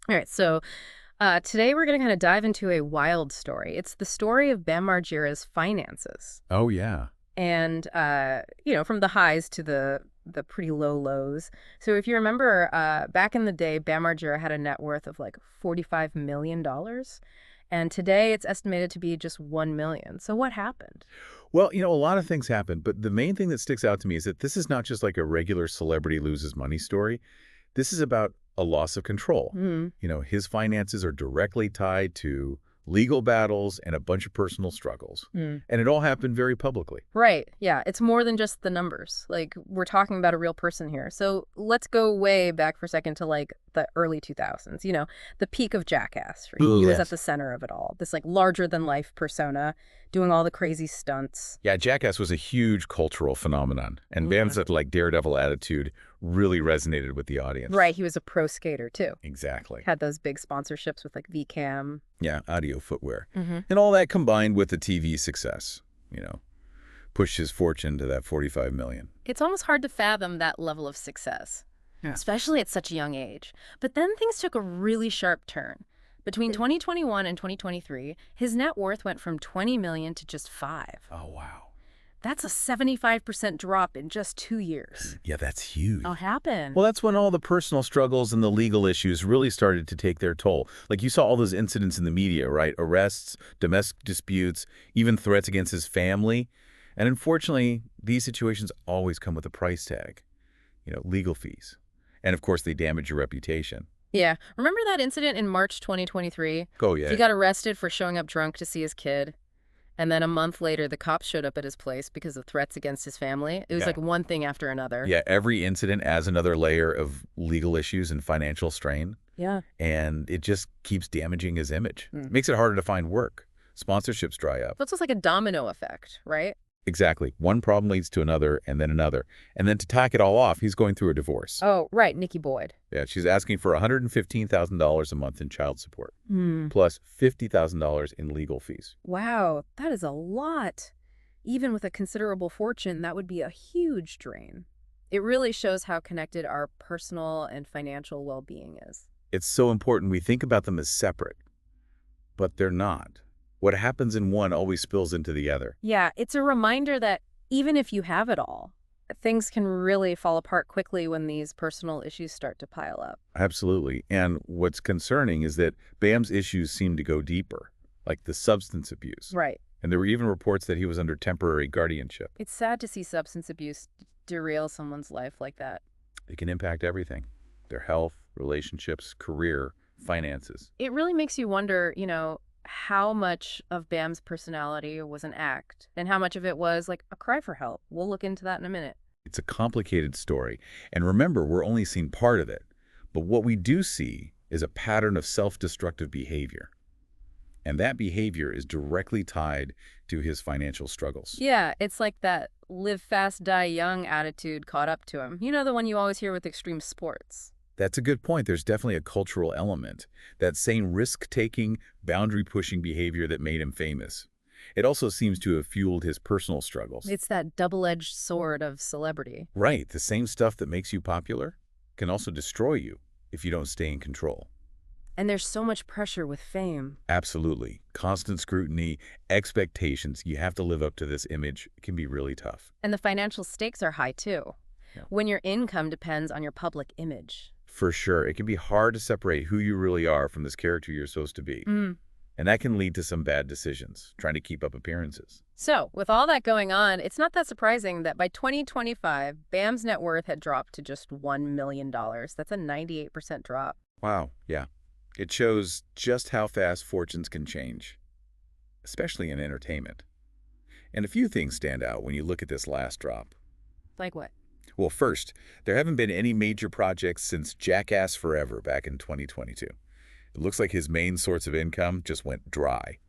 All right, so today we're going to kind of dive into a wild story. It's the story of Bam Margera's finances. Oh, yeah. And, from the highs to the pretty low lows. So if you remember, back in the day, Bam Margera had a net worth of like $45 million. And today it's estimated to be just 1 million. So what happened? Well, a lot of things happen, but the main thing that sticks out to me is that this is not just like a regular celebrity loses money story. This is about a loss of control. Hmm. His finances are directly tied to legal battles and a bunch of personal struggles. And it all happened very publicly. Right. Yeah. It's more than just the numbers. Like, we're talking about a real person here. So let's go way back for a second to like the early 2000s, the peak of Jackass. Right? He was at Yes. the center of it all. This like larger than life persona doing all the crazy stunts. Yeah, Jackass was a huge cultural phenomenon, and bands that like Daredevil attitude really resonated with the audience. Right. He was a pro skater too. Exactly. Had those big sponsorships with like VCAM. Yeah, audio footwear. Hmm. And all that combined with the TV success, pushed his fortune to that 45 million. It's almost hard to fathom that level of success, Yeah. especially at such a young age. But then things took a really sharp turn. Between 2021 and 2023, his net worth went from 20 million to just 5. Oh, wow. That's a 75% drop in just 2 years. Yeah, that's huge. What happened? Well, that's when all the personal struggles and the legal issues really started to take their toll. Like you saw all those incidents in the media, right? Arrests, domestic disputes, even threats against his family. And unfortunately, these situations always come with a price tag, legal fees. And of course, they damage your reputation. Yeah. Remember that incident in March 2023? Oh, yeah. He got arrested for showing up drunk to see his kid. And then a month later, the cops showed up at his place because of threats against his family. It was Yeah. like one thing after another. Yeah, every incident adds another layer of legal issues and financial strain, Yeah. and it just keeps damaging his image. Mm. Makes it harder to find work. Sponsorships dry up. So it's just like a domino effect, right? Exactly. One problem leads to another, and then another. And then to tack it all off, he's going through a divorce. Oh, right. Nikki Boyd. Yeah, she's asking for $115,000 a month in child support, Hmm. plus $50,000 in legal fees. Wow. That is a lot. Even with a considerable fortune, that would be a huge drain. It really shows how connected our personal and financial well-being is. It's so important we think about them as separate, but they're not. What happens in one always spills into the other. Yeah, it's a reminder that even if you have it all, things can really fall apart quickly when these personal issues start to pile up. Absolutely. And what's concerning is that Bam's issues seem to go deeper, like the substance abuse. Right. And there were even reports that he was under temporary guardianship. It's sad to see substance abuse derail someone's life like that. It can impact everything, their health, relationships, career, finances. It really makes you wonder, how much of Bam's personality was an act and how much of it was like a cry for help. We'll look into that in a minute. It's a complicated story. And remember, we're only seeing part of it. But what we do see is a pattern of self-destructive behavior. And that behavior is directly tied to his financial struggles. Yeah, it's like that live fast, die young attitude caught up to him. You know, the one you always hear with extreme sports. That's a good point. There's definitely a cultural element. That same risk-taking, boundary-pushing behavior that made him famous. It also seems to have fueled his personal struggles. It's that double-edged sword of celebrity. Right. The same stuff that makes you popular can also destroy you if you don't stay in control. And there's so much pressure with fame. Absolutely. Constant scrutiny, expectations. You have to live up to this image. It can be really tough. And the financial stakes are high, too. Yeah. When your income depends on your public image. For sure. It can be hard to separate who you really are from this character you're supposed to be. Mm. And that can lead to some bad decisions, trying to keep up appearances. So, with all that going on, it's not that surprising that by 2025, Bam's net worth had dropped to just $1 million. That's a 98% drop. Wow. Yeah. It shows just how fast fortunes can change, especially in entertainment. And a few things stand out when you look at this last drop. Like what? Well, first, there haven't been any major projects since Jackass Forever back in 2022. It looks like his main source of income just went dry.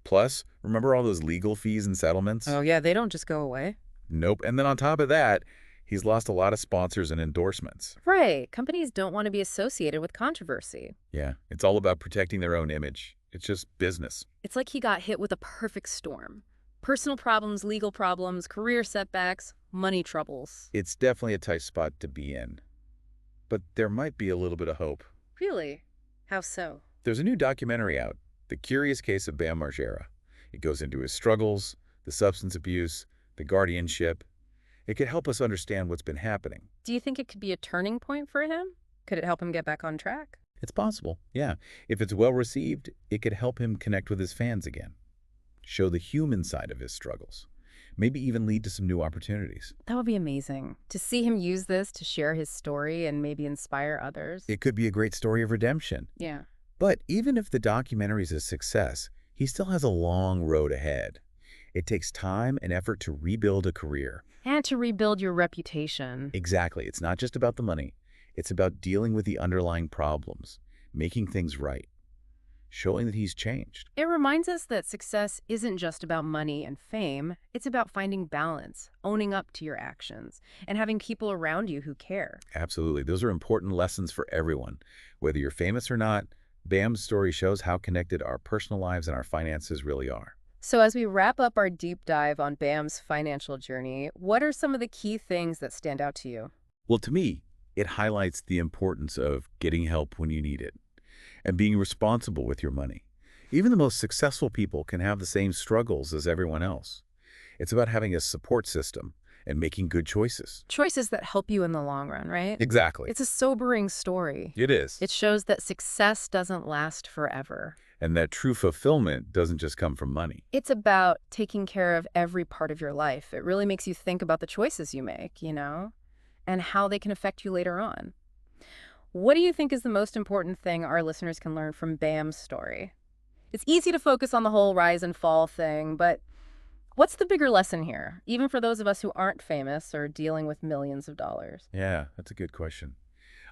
Plus, remember all those legal fees and settlements? Oh, yeah, they don't just go away. Nope. And then on top of that, he's lost a lot of sponsors and endorsements. Right. Companies don't want to be associated with controversy. Yeah, it's all about protecting their own image. It's just business. It's like he got hit with a perfect storm. Personal problems, legal problems, career setbacks, money troubles. It's definitely a tight spot to be in. But there might be a little bit of hope. Really? How so? There's a new documentary out, The Curious Case of Bam Margera. It goes into his struggles, the substance abuse, the guardianship. It could help us understand what's been happening. Do you think it could be a turning point for him? Could it help him get back on track? It's possible, yeah. If it's well received, it could help him connect with his fans again, show the human side of his struggles, maybe even lead to some new opportunities. That would be amazing. To see him use this to share his story and maybe inspire others. It could be a great story of redemption. Yeah. But even if the documentary is a success, he still has a long road ahead. It takes time and effort to rebuild a career. And to rebuild your reputation. Exactly. It's not just about the money. It's about dealing with the underlying problems, making things right, showing that he's changed. It reminds us that success isn't just about money and fame. It's about finding balance, owning up to your actions, and having people around you who care. Absolutely. Those are important lessons for everyone. Whether you're famous or not, Bam's story shows how connected our personal lives and our finances really are. So as we wrap up our deep dive on Bam's financial journey, what are some of the key things that stand out to you? Well, to me, it highlights the importance of getting help when you need it and being responsible with your money. Even the most successful people can have the same struggles as everyone else. It's about having a support system and making good choices. Choices that help you in the long run, right? Exactly. It's a sobering story. It is. It shows that success doesn't last forever. And that true fulfillment doesn't just come from money. It's about taking care of every part of your life. It really makes you think about the choices you make, and how they can affect you later on. What do you think is the most important thing our listeners can learn from Bam's story? It's easy to focus on the whole rise and fall thing, but what's the bigger lesson here, even for those of us who aren't famous or dealing with millions of dollars? Yeah, that's a good question.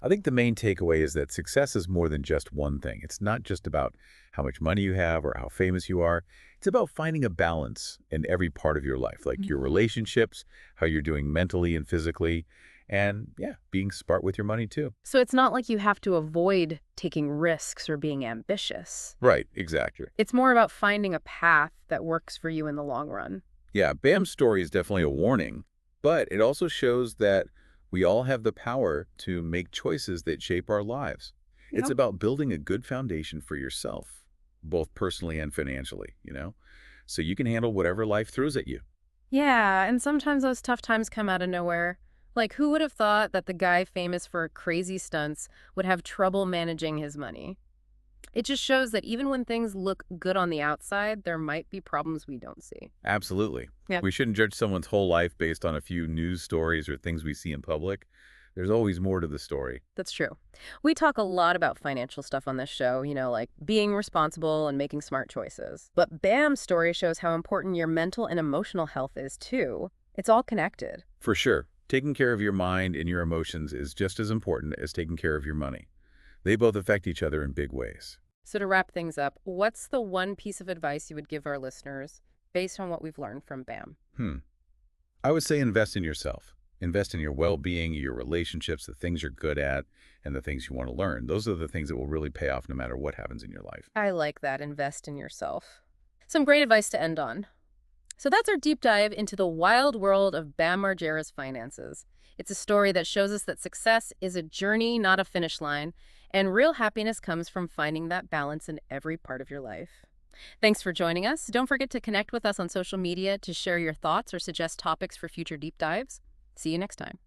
I think the main takeaway is that success is more than just one thing. It's not just about how much money you have or how famous you are. It's about finding a balance in every part of your life, like your relationships, how you're doing mentally and physically, and yeah, being smart with your money too. So it's not like you have to avoid taking risks or being ambitious. Right, exactly. It's more about finding a path that works for you in the long run. Yeah, Bam's story is definitely a warning, but it also shows that we all have the power to make choices that shape our lives. It's about building a good foundation for yourself, both personally and financially, so you can handle whatever life throws at you. Yeah, and sometimes those tough times come out of nowhere. Like, who would have thought that the guy famous for crazy stunts would have trouble managing his money? It just shows that even when things look good on the outside, there might be problems we don't see. Absolutely. Yeah. We shouldn't judge someone's whole life based on a few news stories or things we see in public. There's always more to the story. That's true. We talk a lot about financial stuff on this show, like being responsible and making smart choices. But Bam's story shows how important your mental and emotional health is, too. It's all connected. For sure. Taking care of your mind and your emotions is just as important as taking care of your money. They both affect each other in big ways. So to wrap things up, what's the one piece of advice you would give our listeners based on what we've learned from Bam? I would say invest in yourself. Invest in your well-being, your relationships, the things you're good at, and the things you want to learn. Those are the things that will really pay off no matter what happens in your life. I like that. Invest in yourself. Some great advice to end on. So that's our deep dive into the wild world of Bam Margera's finances. It's a story that shows us that success is a journey, not a finish line, and real happiness comes from finding that balance in every part of your life. Thanks for joining us. Don't forget to connect with us on social media to share your thoughts or suggest topics for future deep dives. See you next time.